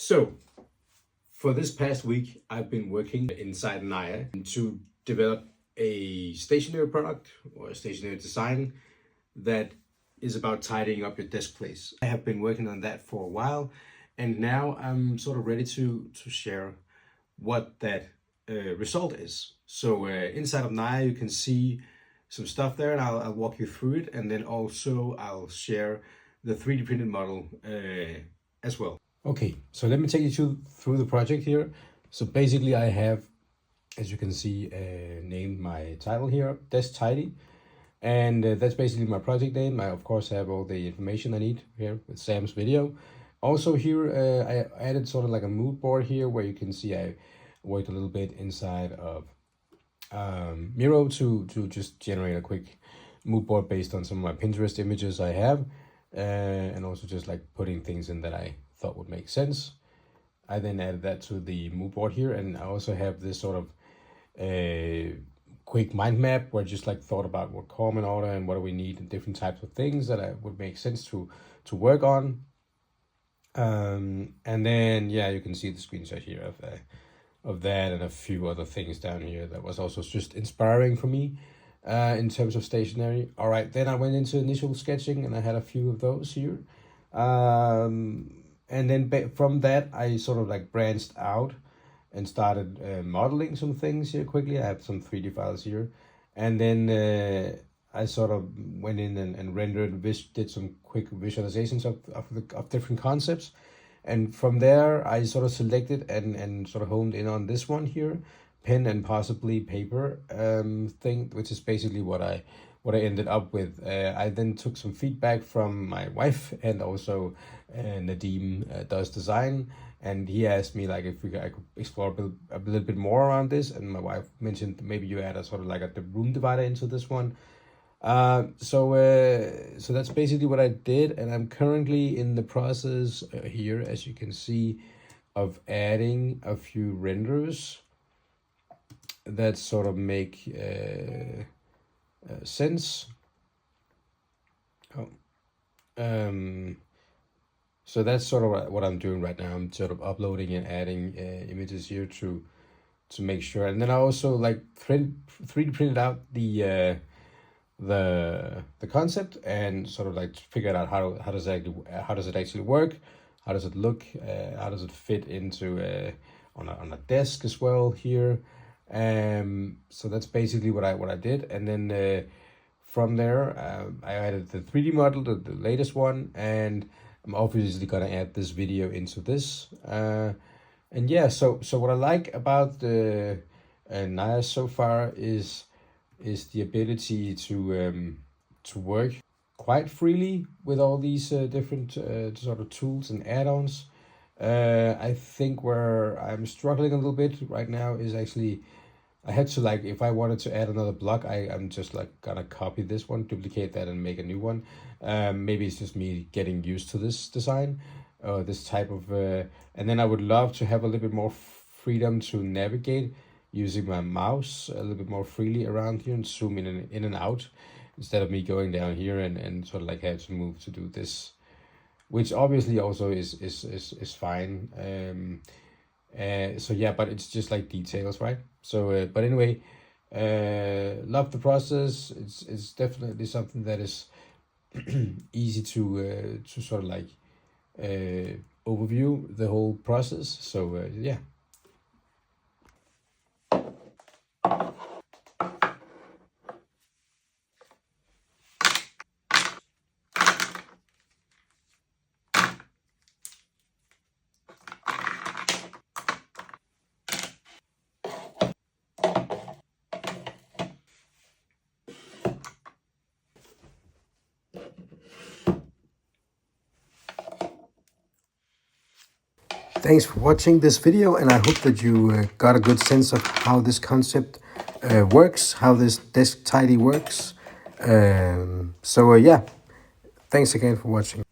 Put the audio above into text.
So, for this past week, I've been working inside Naya to develop a stationery product or a stationery design that is about tidying up your desk place. I have been working on that for a while, and now I'm sort of ready to share what that result is. So inside of Naya, you can see some stuff there, and I'll walk you through it, and then also I'll share the 3D printed model as well. Okay, so let me take you through the project here. So basically I have, as you can see, named my title here, Desk Tidy. And that's basically my project name. I of course have all the information I need here with Sam's video. Also here I added sort of like a mood board here where you can see I worked a little bit inside of Miro to just generate a quick mood board based on some of my Pinterest images I have. And also just like putting things in that I thought would make sense. I then added that to the mood board here, and I also have this sort of a quick mind map where I just like thought about what come in order and what do we need and different types of things that would make sense to work on. And then yeah, you can see the screenshot here of that and a few other things down here that was also just inspiring for me in terms of stationery. All right, then I went into initial sketching and I had a few of those here. And then from that, I sort of like branched out and started modeling some things here quickly. I have some 3D files here. And then I sort of went in and rendered, did some quick visualizations of different concepts. And from there, I sort of selected and sort of honed in on this one here, pen and possibly paper thing, which is basically what I ended up with. I then took some feedback from my wife and also Nadeem does design, and he asked me like if I could explore a little bit more around this, and my wife mentioned maybe you add a sort of like the room divider into this one. So that's basically what I did, and I'm currently in the process here, as you can see, of adding a few renders that sort of make sense. So that's sort of what I'm doing right now. I'm sort of uploading and adding images here to make sure, and then I also like 3D printed out the concept and sort of like figured out how does it actually work, how does it look, how does it fit into on a desk as well here. So that's basically what I did, and then from there I added the 3D model, the latest one, and I'm obviously gonna add this video into this. And yeah, so what I like about the Naya so far is the ability to work quite freely with all these different sort of tools and add-ons. I think where I'm struggling a little bit right now is actually I had to like, if I wanted to add another block, I'm just like gonna copy this one, duplicate that and make a new one. Maybe it's just me getting used to this design, this type of, and then I would love to have a little bit more freedom to navigate using my mouse a little bit more freely around here and zoom in and out, instead of me going down here and sort of like have to move to do this, which obviously also is fine. So yeah, but it's just like details, right? So but anyway, love the process. It's definitely something that is easy to sort of like overview the whole process. So yeah. Thanks for watching this video, and I hope that you got a good sense of how this concept works, how this desk tidy works. So yeah, thanks again for watching.